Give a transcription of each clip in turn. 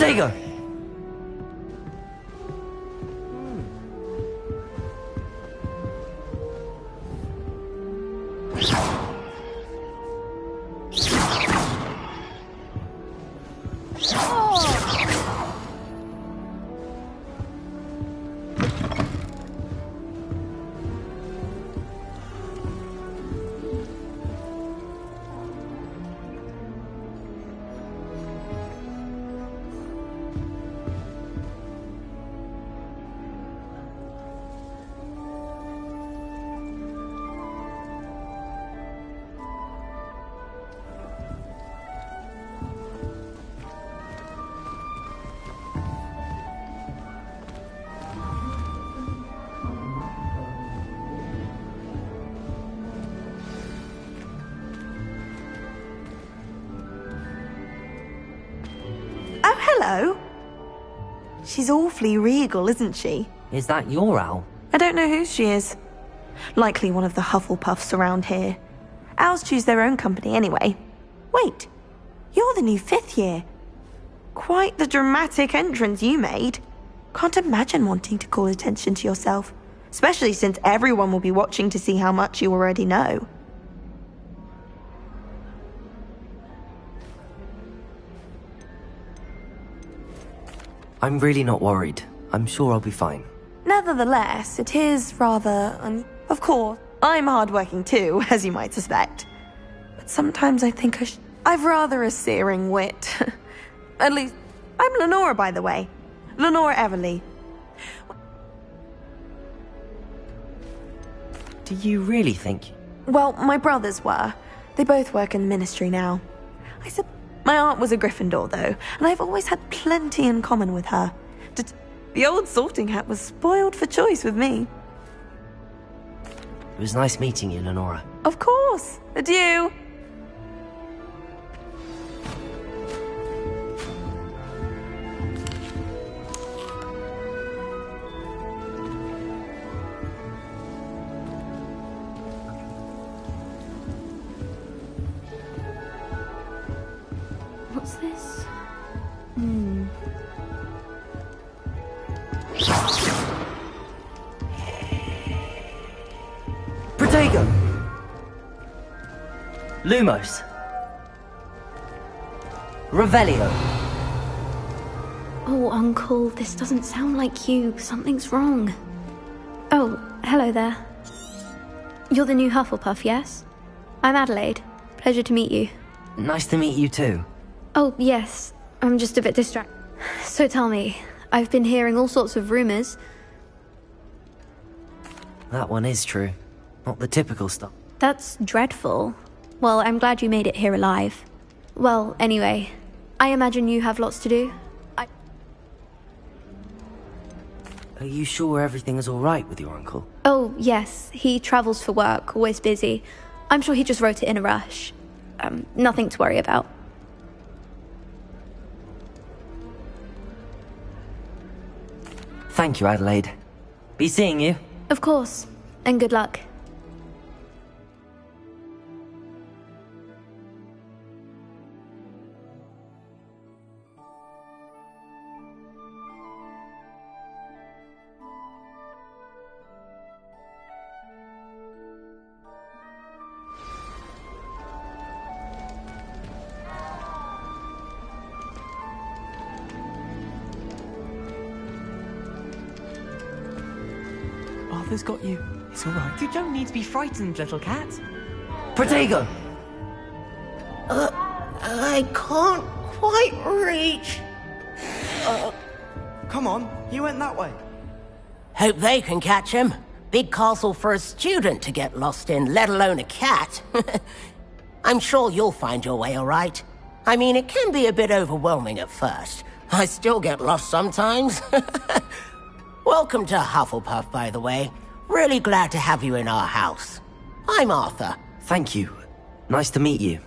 Protego! Oh, hello. She's awfully regal, isn't she? Is that your owl? I don't know who she is. Likely one of the Hufflepuffs around here. Owls choose their own company anyway. Wait, you're the new 5th year. Quite the dramatic entrance you made. Can't imagine wanting to call attention to yourself, especially since everyone will be watching to see how much you already know. I'm really not worried. I'm sure I'll be fine. Nevertheless, it is rather Of course, I'm hardworking too, as you might suspect. But sometimes I think I've rather a searing wit. At least, I'm Lenora, by the way. Lenora Everly. Do you really think... Well, my brothers were. They both work in the ministry now. My aunt was a Gryffindor, though, and I've always had plenty in common with her. The old sorting hat was spoiled for choice with me. It was nice meeting you, Lenora. Of course. Adieu. What's this? Protego! Lumos. Revelio. Oh, Uncle, this doesn't sound like you. Something's wrong. Oh, hello there. You're the new Hufflepuff, yes? I'm Adelaide. Pleasure to meet you. Nice to meet you too. Oh, yes. I'm just a bit distracted. So tell me, I've been hearing all sorts of rumors. That one is true. Not the typical stuff. That's dreadful. Well, I'm glad you made it here alive. Well, anyway, I imagine you have lots to do. Are you sure everything is all right with your uncle? Oh, yes. He travels for work, always busy. I'm sure he just wrote it in a rush. Nothing to worry about. Thank you, Adelaide. Be seeing you. Of course. And good luck. Arthur's got you. It's all right. You don't need to be frightened, little cat. Protego! I can't quite reach. Come on, he went that way. Hope they can catch him. Big castle for a student to get lost in, let alone a cat. I'm sure you'll find your way all right. I mean, it can be a bit overwhelming at first. I still get lost sometimes. Welcome to Hufflepuff, by the way. Really glad to have you in our house. I'm Arthur. Thank you. Nice to meet you.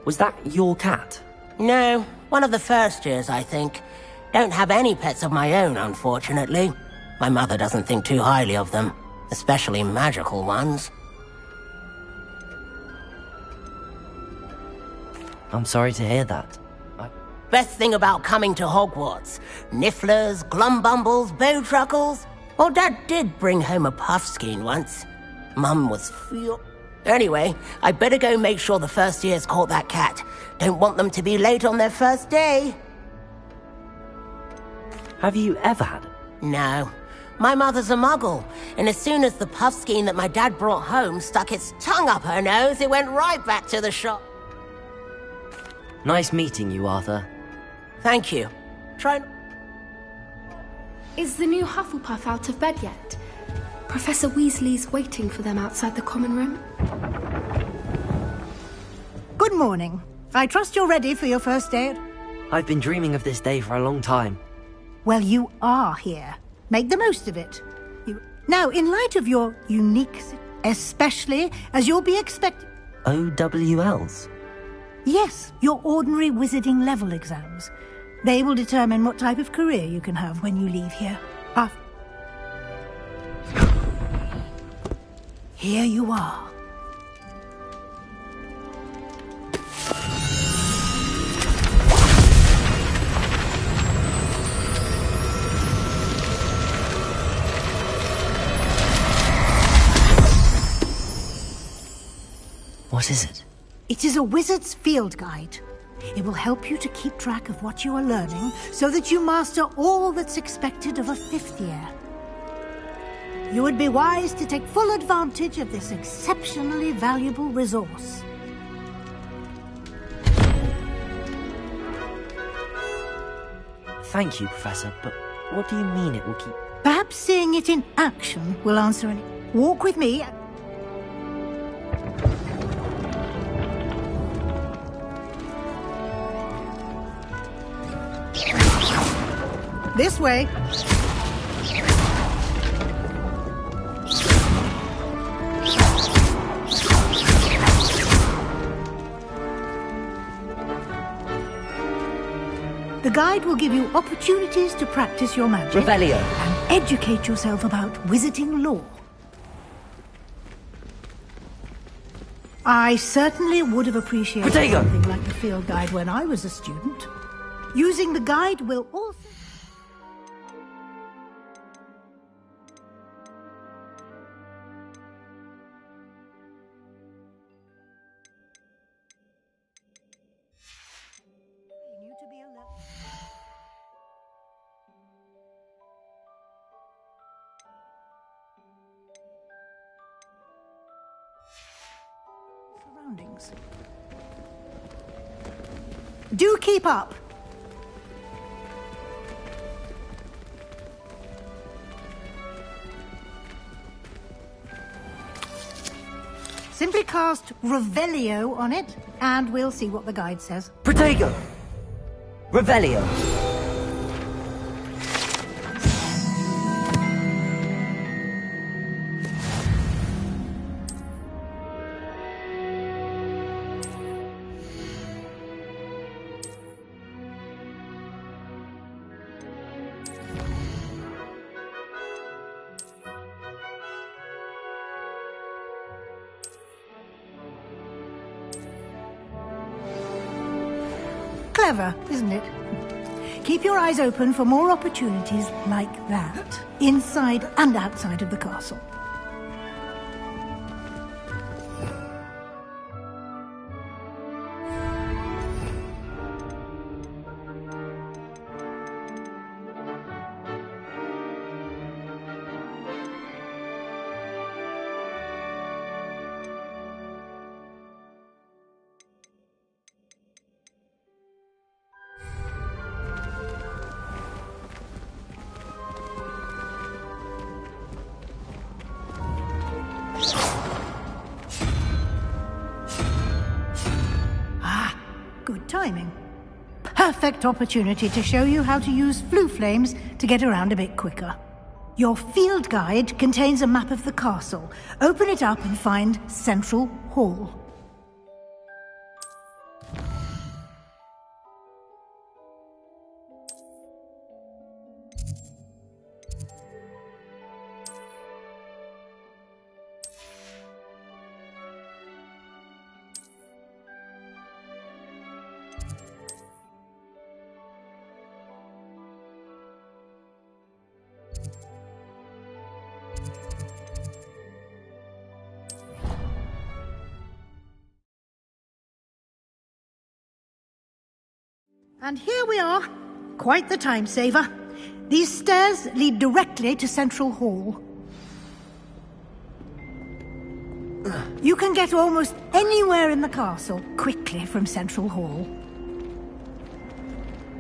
Was that your cat? No, one of the first years, I think. Don't have any pets of my own, unfortunately. My mother doesn't think too highly of them, especially magical ones. I'm sorry to hear that. Best thing about coming to Hogwarts. Nifflers, glumbumbles, bowtruckles. Well, Dad did bring home a puffskein once. Mum was Anyway, I better go make sure the first years caught that cat. Don't want them to be late on their first day. Have you ever had it? No. My mother's a muggle, and as soon as the puffskein that my dad brought home stuck its tongue up her nose, it went right back to the shop. Nice meeting you, Arthur. Thank you. Is the new Hufflepuff out of bed yet? Professor Weasley's waiting for them outside the common room. Good morning. I trust you're ready for your first day. I've been dreaming of this day for a long time. Well, you are here. Make the most of it. Now, in light of your unique, especially as you'll be expected... OWLs? Yes, your ordinary wizarding level exams. They will determine what type of career you can have when you leave here. Here you are. What is it? It is a wizard's field guide. It will help you to keep track of what you are learning so that you master all that's expected of a 5th year. You would be wise to take full advantage of this exceptionally valuable resource. Thank you, Professor, but what do you mean it will keep... Perhaps seeing it in action will answer any... Walk with me. This way. The guide will give you opportunities to practice your magic. Revelio. And educate yourself about wizarding lore. I certainly would have appreciated Protego. something like the field guide when I was a student. Using the guide will also... Surroundings. Do keep up. Simply cast Revelio on it, and we'll see what the guide says. Protego! Revelio! Clever, isn't it? Keep your eyes open for more opportunities like that, inside and outside of the castle. Good timing. Perfect opportunity to show you how to use flue flames to get around a bit quicker. Your field guide contains a map of the castle. Open it up and find Central Hall. And here we are. Quite the time saver. These stairs lead directly to Central Hall. You can get almost anywhere in the castle quickly from Central Hall.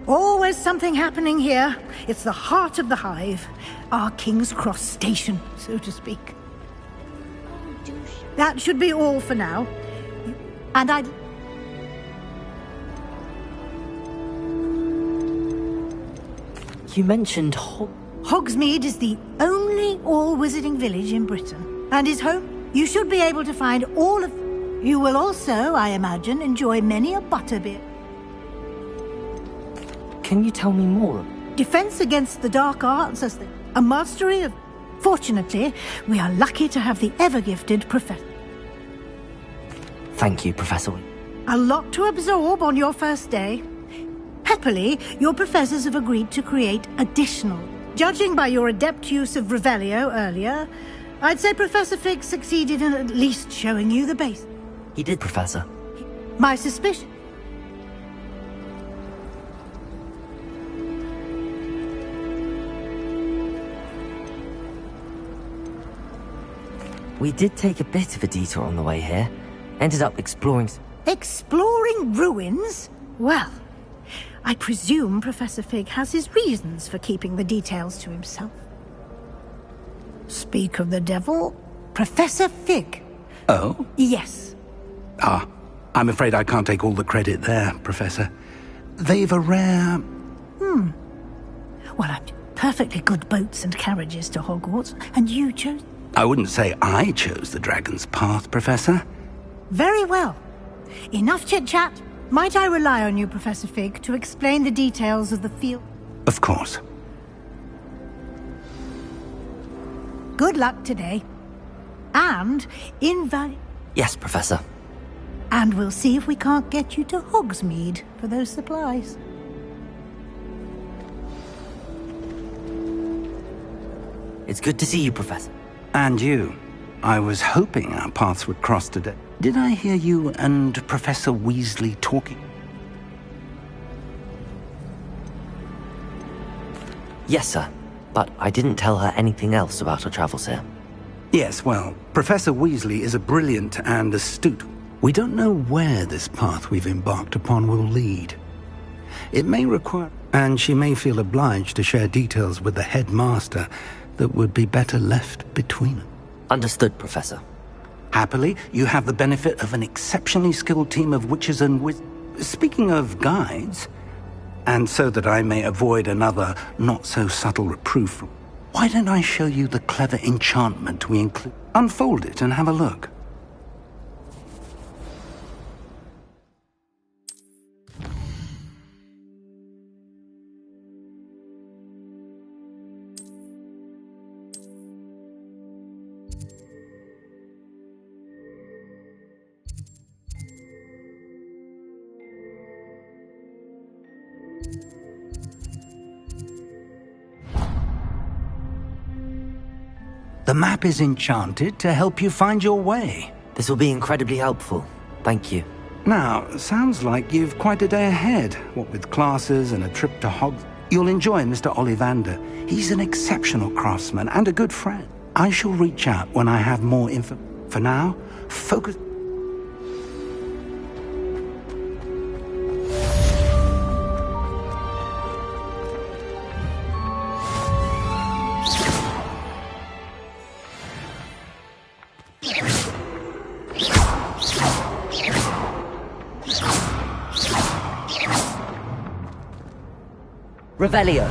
Always something happening here. It's the heart of the hive. Our King's Cross station, so to speak. That should be all for now. And I'd... You mentioned Hogsmeade is the only all-wizarding village in Britain, and is home. You should be able to find all of... You will also, I imagine, enjoy many a butterbeer. Can you tell me more? Defense against the dark arts as a mastery of... Fortunately, we are lucky to have the ever-gifted Professor. Thank you, Professor. A lot to absorb on your first day. Happily, your professors have agreed to create additional. Judging by your adept use of Revelio earlier, I'd say Professor Fig succeeded in at least showing you the base. He did, Professor. My suspicion. We did take a bit of a detour on the way here. Ended up exploring... Exploring ruins? Well, I presume Professor Fig has his reasons for keeping the details to himself. Speak of the devil, Professor Fig. Oh? Yes. Ah, I'm afraid I can't take all the credit there, Professor. They've a rare... Well, I'm perfectly good boats and carriages to Hogwarts, and you chose... I wouldn't say I chose the Dragon's Path, Professor. Very well. Enough chit-chat. Might I rely on you, Professor Fig, to explain the details of the field? Of course. Good luck today. And invaluable... Yes, Professor. And we'll see if we can't get you to Hogsmeade for those supplies. It's good to see you, Professor. And you. I was hoping our paths would cross today. Did I hear you and Professor Weasley talking? Yes, sir. But I didn't tell her anything else about her travels here. Yes, well, Professor Weasley is a brilliant and astute. We don't know where this path we've embarked upon will lead. It may require... And she may feel obliged to share details with the headmaster that would be better left between them. Understood, Professor. Happily, you have the benefit of an exceptionally skilled team of witches and Speaking of guides, and so that I may avoid another not-so-subtle reproof, why don't I show you the clever enchantment we include? Unfold it and have a look. The map is enchanted to help you find your way. This will be incredibly helpful. Thank you. Now, sounds like you've quite a day ahead. What with classes and a trip to Hogs. You'll enjoy Mr. Ollivander. He's an exceptional craftsman and a good friend. I shall reach out when I have more info. For now, focus... Revelio.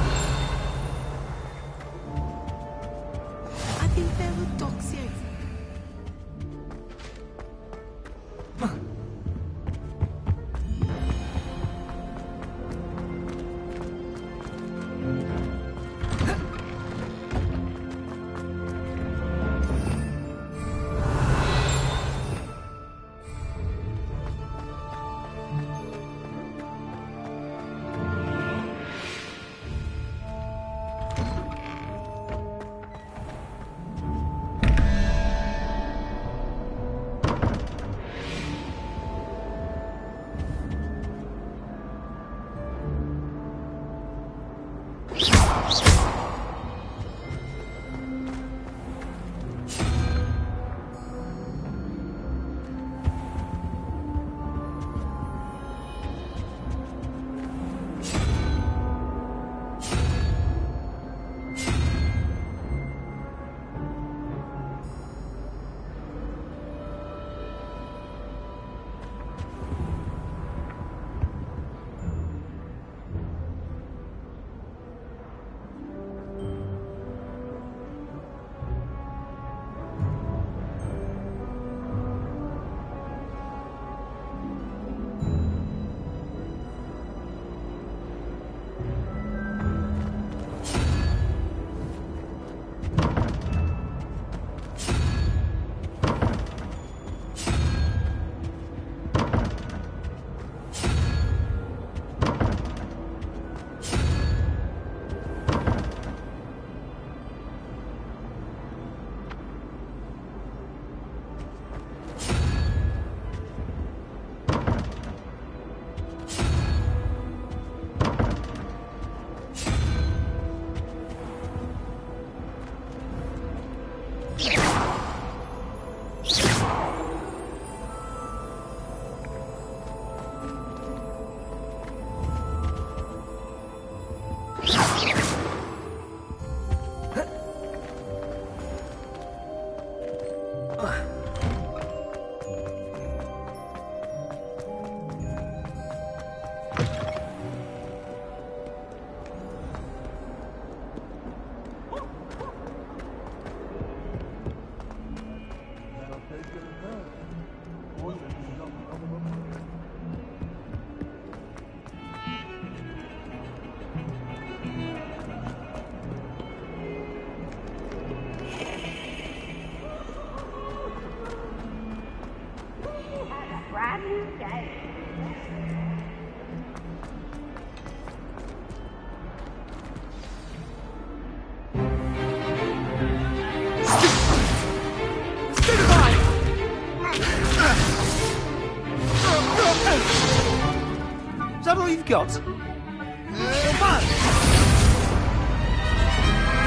Is that all you've got?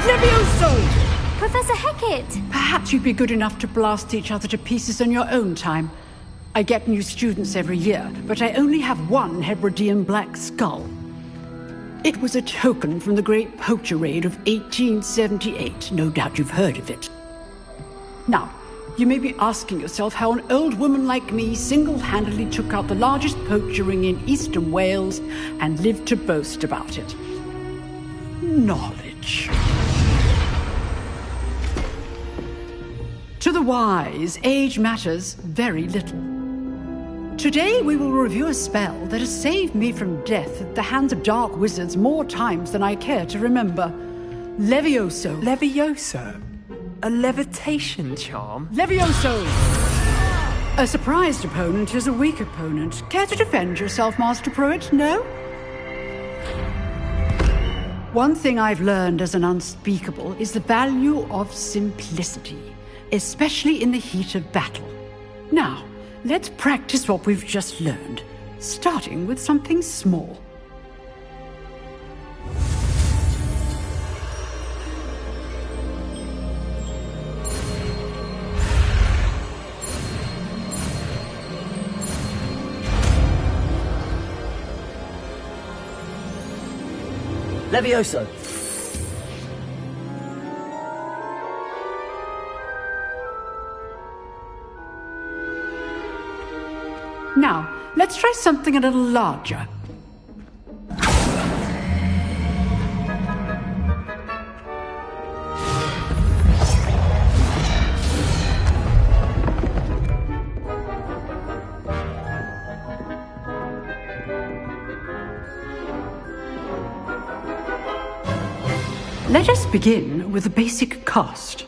Levioso! Professor Hecat! Perhaps you'd be good enough to blast each other to pieces on your own time. I get new students every year, but I only have one Hebridean black skull. It was a token from the Great Poacher Raid of 1878. No doubt you've heard of it. Now, you may be asking yourself how an old woman like me single-handedly took out the largest poacher ring in eastern Wales and lived to boast about it. Knowledge. To the wise, age matters very little. Today we will review a spell that has saved me from death at the hands of dark wizards more times than I care to remember. Levioso. Levioso? A levitation charm? Levioso! A surprised opponent is a weak opponent. Care to defend yourself, Master Pruitt? No? One thing I've learned as an unspeakable is the value of simplicity, especially in the heat of battle. Now, let's practice what we've just learned, starting with something small. Levioso! Now, let's try something a little larger. Let us begin with a basic cast.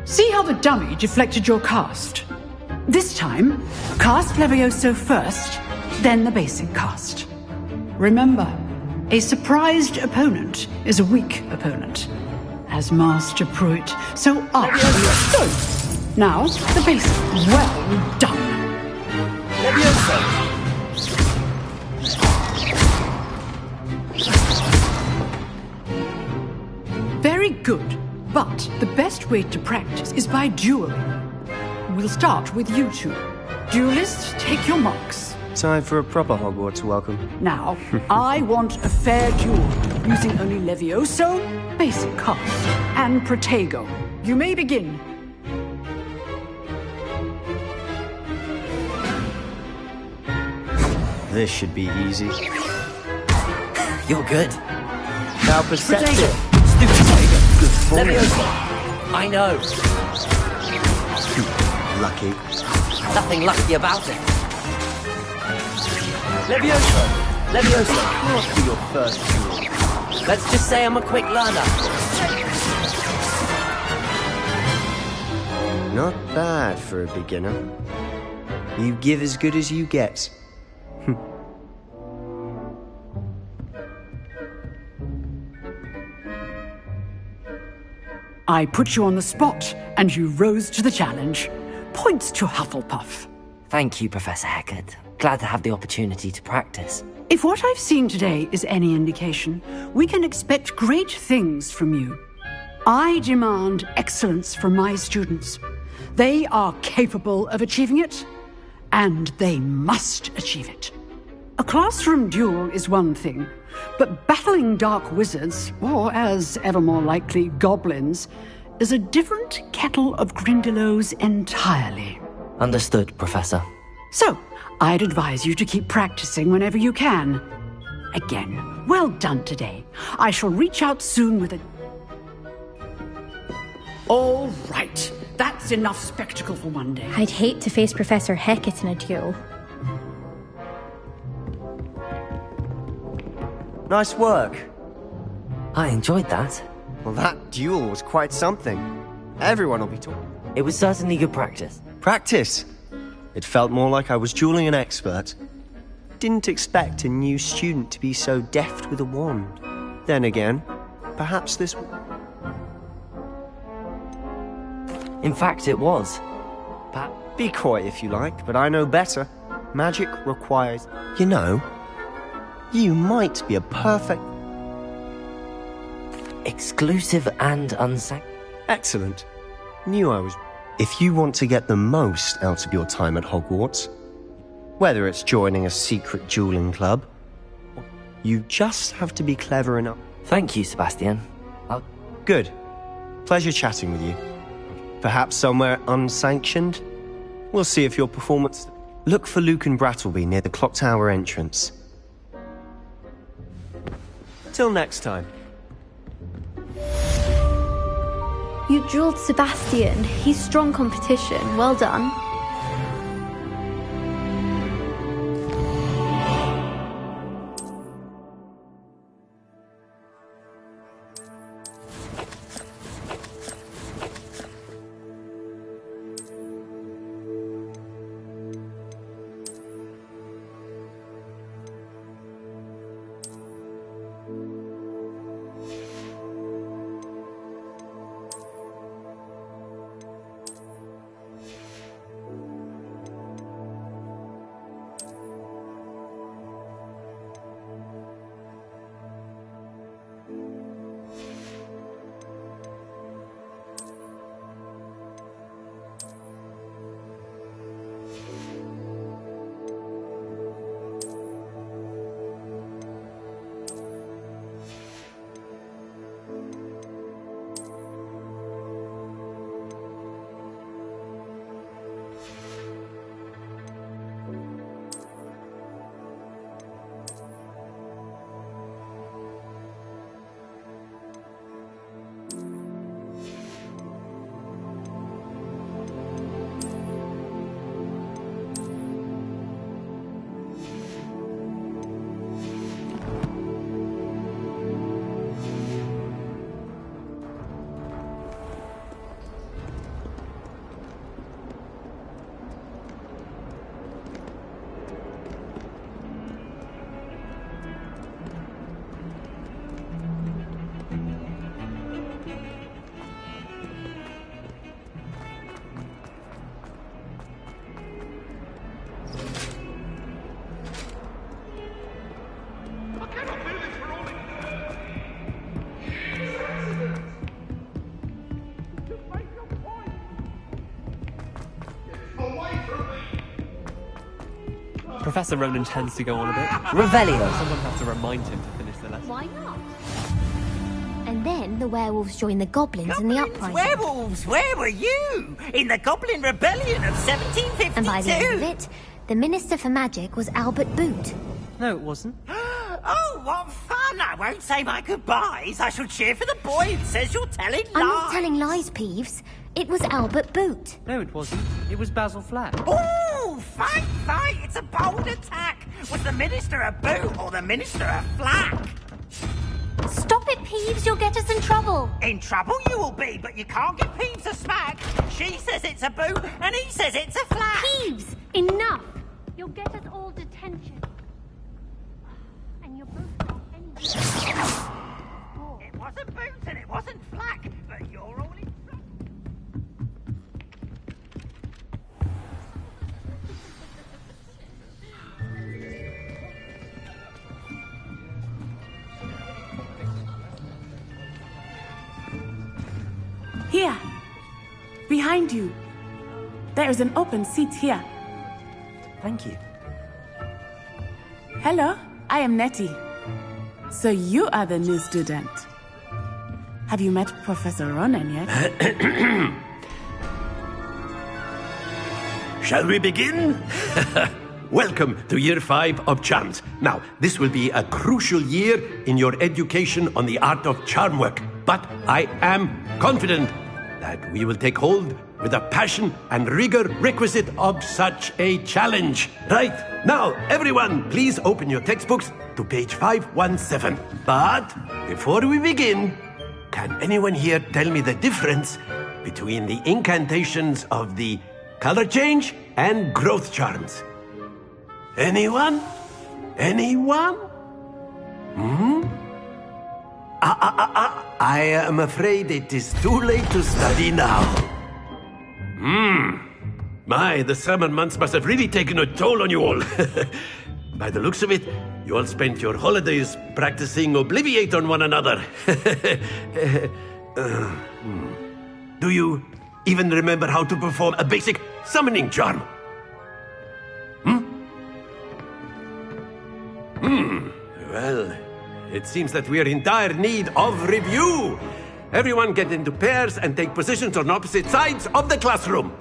See how the dummy deflected your cast? This time, cast Levioso first, then the basic cast. Remember, a surprised opponent is a weak opponent. As Master Pruitt, so are Levioso. Now, the basic. Well done. Levioso! Very good, but the best way to practice is by dueling. We'll start with you two. Duelists, take your marks. Time for a proper Hogwarts welcome. Now, I want a fair duel, using only Levioso, basic cast, and Protego. You may begin. This should be easy. You're good. Now perceptive. Stupid Tiger. Good form. Levioso! I know. Lucky. Nothing lucky about it. Levioso! Levioso! Can't be your first duel. Let's just say I'm a quick learner. Not bad for a beginner. You give as good as you get. I put you on the spot, and you rose to the challenge. Points to Hufflepuff. Thank you, Professor Hecat. Glad to have the opportunity to practice. If what I've seen today is any indication, we can expect great things from you. I demand excellence from my students. They are capable of achieving it, and they must achieve it. A classroom duel is one thing, but battling dark wizards, or as ever more likely, goblins, is a different kettle of Grindylows entirely. Understood, Professor. So, I'd advise you to keep practicing whenever you can. Again, well done today. I shall reach out soon with a... All right. That's enough spectacle for one day. I'd hate to face Professor Hecat in a duel. Nice work. I enjoyed that. Well, that duel was quite something. Everyone will be talking. It was certainly good practice. Practice? It felt more like I was dueling an expert. Didn't expect a new student to be so deft with a wand. Then again, perhaps this... In fact, it was. Be coy if you like, but I know better. Magic requires... You know, you might be a perfect... Exclusive and unsanctioned. Excellent. Knew I was... If you want to get the most out of your time at Hogwarts, whether it's joining a secret dueling club, you just have to be clever enough. Thank you, Sebastian. Good. Pleasure chatting with you. Perhaps somewhere unsanctioned? We'll see if your performance... Look for Luke and Brattleby near the clock tower entrance. Till next time. You drilled Sebastian. He's strong competition. Well done. Professor Ronan tends to go on a bit. Revelio. Someone has to remind him to finish the lesson. Why not? And then the werewolves joined the goblins in the uprising. Werewolves, where were you? In the Goblin Rebellion of 1752. And by the end of it, the Minister for Magic was Albert Boot. No, it wasn't. Oh, what fun! I won't say my goodbyes. I shall cheer for the boy who says you're telling lies. I'm not telling lies, Peeves. It was Albert Boot. No, it wasn't. It was Basil Flack. Ooh, fight! It's a bold attack. Was the Minister a Boot or the Minister a Flack? Stop it, Peeves. You'll get us in trouble. In trouble you will be, but you can't give Peeves a smack. She says it's a Boot and he says it's a Flack. Peeves, enough. You'll get us all detention. And you're both wrong anyway. It wasn't Boot and it wasn't Flack, but you're all in trouble. Here. Behind you. There is an open seat here. Thank you. Hello, I am Nettie. So you are the new student. Have you met Professor Ronan yet? Shall we begin? Welcome to Year 5 of Charms. Now, this will be a crucial year in your education on the art of charm work. But I am confident that we will take hold with the passion and rigor requisite of such a challenge. Right, now, everyone, please open your textbooks to page 517. But before we begin, can anyone here tell me the difference between the incantations of the color change and growth charms? Anyone? Anyone? I am afraid it is too late to study now. My, the summer months must have really taken a toll on you all. By the looks of it, you all spent your holidays practicing Obliviate on one another. Do you even remember how to perform a basic summoning charm? Well, it seems that we are in dire need of review. Everyone get into pairs and take positions on opposite sides of the classroom.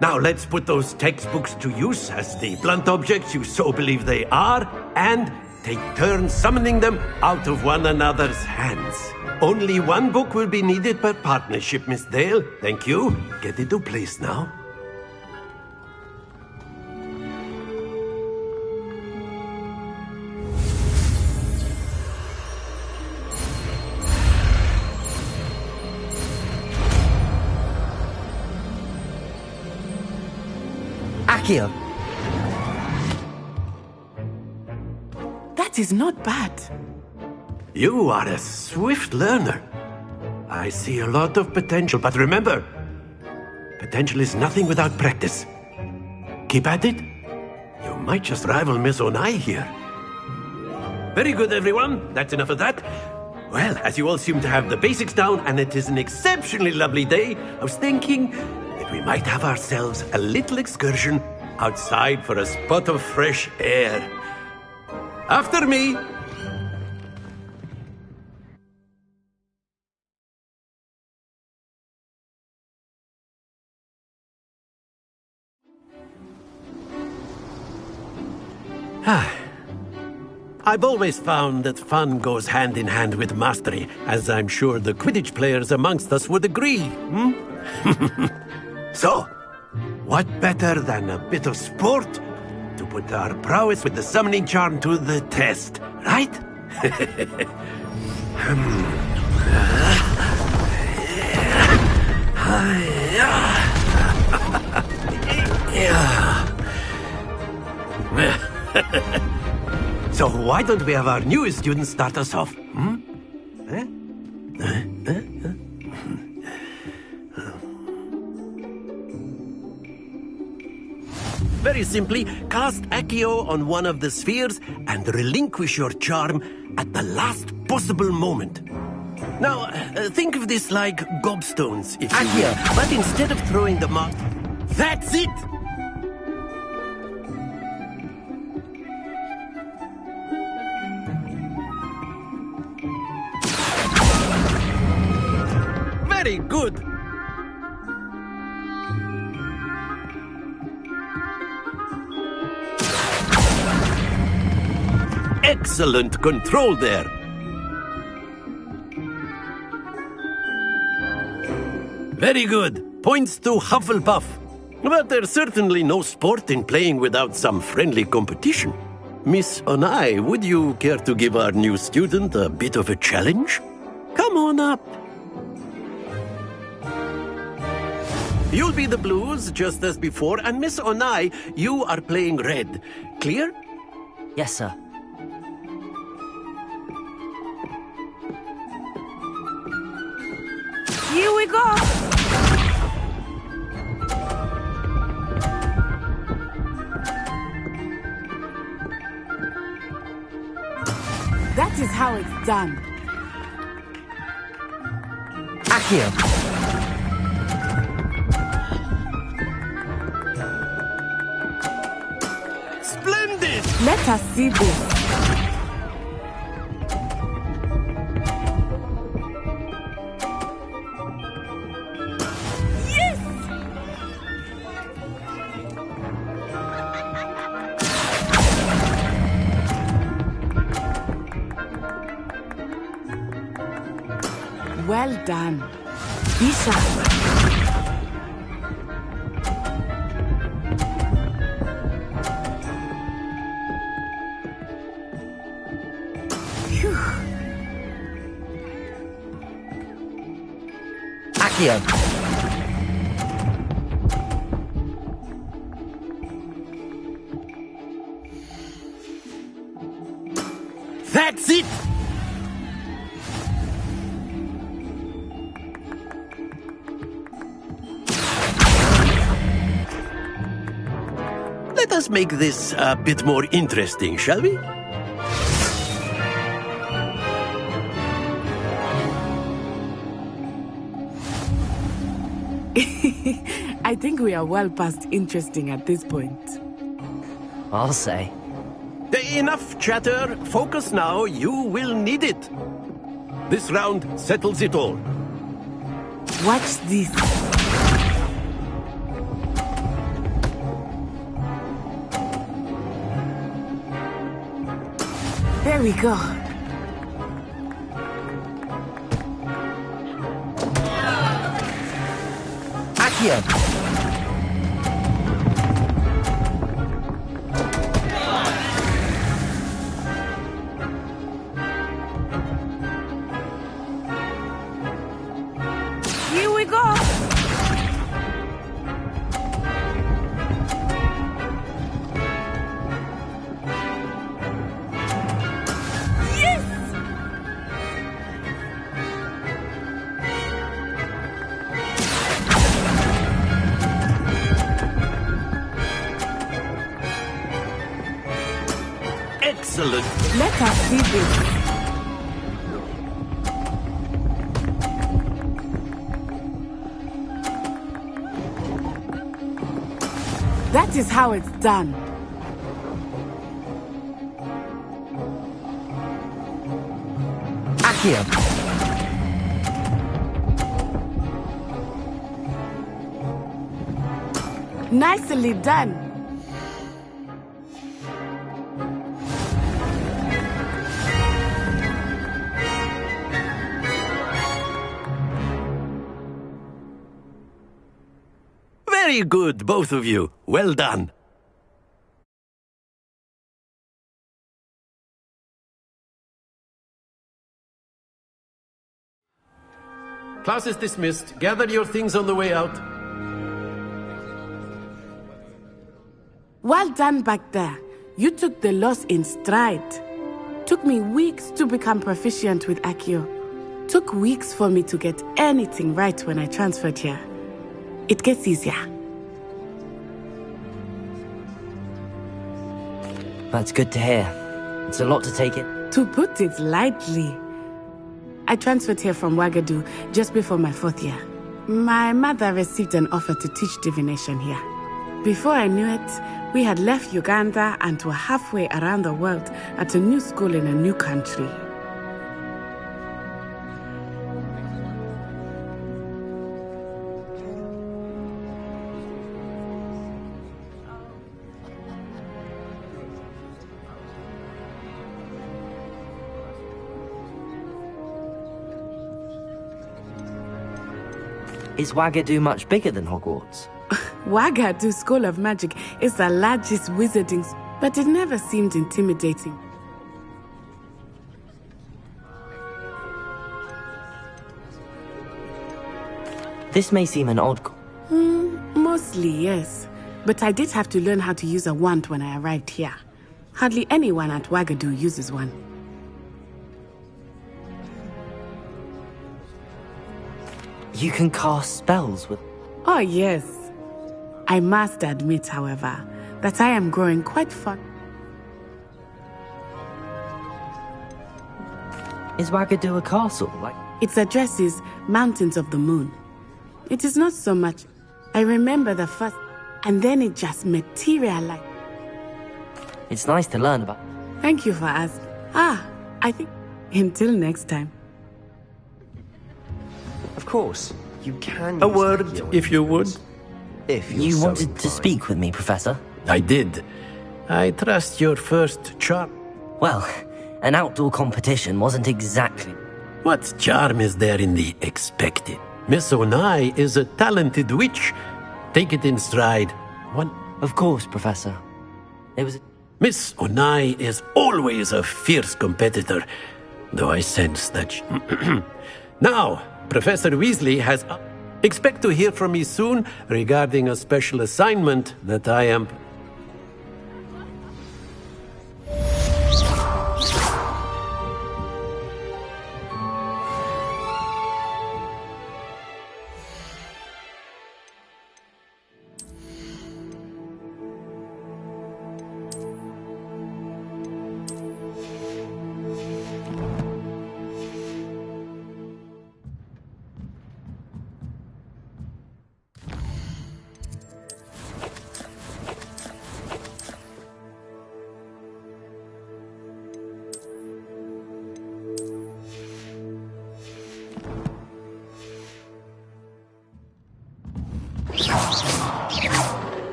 Now let's put those textbooks to use as the blunt objects you so believe they are, and take turns summoning them out of one another's hands. Only one book will be needed per partnership, Miss Dale. Thank you. Get into place now. Accio. That is not bad. You are a swift learner. I see a lot of potential, but remember, potential is nothing without practice. Keep at it. You might just rival Miss Onai here. Very good, everyone. That's enough of that. Well, as you all seem to have the basics down, and it is an exceptionally lovely day, I was thinking that we might have ourselves a little excursion outside for a spot of fresh air. After me. I've always found that fun goes hand in hand with mastery, as I'm sure the Quidditch players amongst us would agree. So, what better than a bit of sport to put our prowess with the summoning charm to the test, right? So why don't we have our newest student start us off? Very simply, cast Accio on one of the spheres and relinquish your charm at the last possible moment. Now, think of this like gobstones, if you will. But instead of throwing them out, that's it! Very good! Excellent control there! Very good. Points to Hufflepuff. But there's certainly no sport in playing without some friendly competition. Miss Onai, would you care to give our new student a bit of a challenge? Come on up. You'll be the blues, just as before, and Miss Onai, you are playing red. Clear? Yes, sir. Here we go! That is how it's done. Accio. Let us see this. Well done. Be sharp. Accio. That's it! Let us make this a bit more interesting, shall we? I think we are well past interesting at this point. I'll say. Enough chatter. Focus now. You will need it. This round settles it all. Watch this. There we go. Accio. Here we go. Excellent. Let us see this. That is how it's done. Accio. Nicely done. Very good, both of you. Well done. Class is dismissed. Gather your things on the way out. Well done back there. You took the loss in stride. Took me weeks to become proficient with Accio. Took weeks for me to get anything right when I transferred here. It gets easier. That's good to hear. It's a lot to take in. To put it lightly, I transferred here from Ouagadougou just before my 4th year. My mother received an offer to teach divination here. Before I knew it, we had left Uganda and were halfway around the world at a new school in a new country. Is Ouagadougou much bigger than Hogwarts? Ouagadougou School of Magic is the largest wizarding, but it never seemed intimidating. This may seem an odd... Mostly, yes. But I did have to learn how to use a wand when I arrived here. Hardly anyone at Ouagadougou uses one. You can cast spells with... Oh, yes. I must admit, however, that I am growing quite fond. Is Ouagadougou a castle? Its address is Mountains of the Moon. It is not so much. I remember the first, and then it just materialized. It's nice to learn about. Thank you for asking. I think until next time. Of course, you can. A word, if you would. If you're You so wanted to inclined. speak with me, Professor? I did. I trust your first charm. Well, an outdoor competition wasn't exactly. What charm is there in the expected? Miss Onai is a talented witch. Take it in stride. One. Of course, Professor. It was. Miss Onai is always a fierce competitor, though I sense that she... Now, Professor Weasley has... Expect to hear from me soon regarding a special assignment that I am...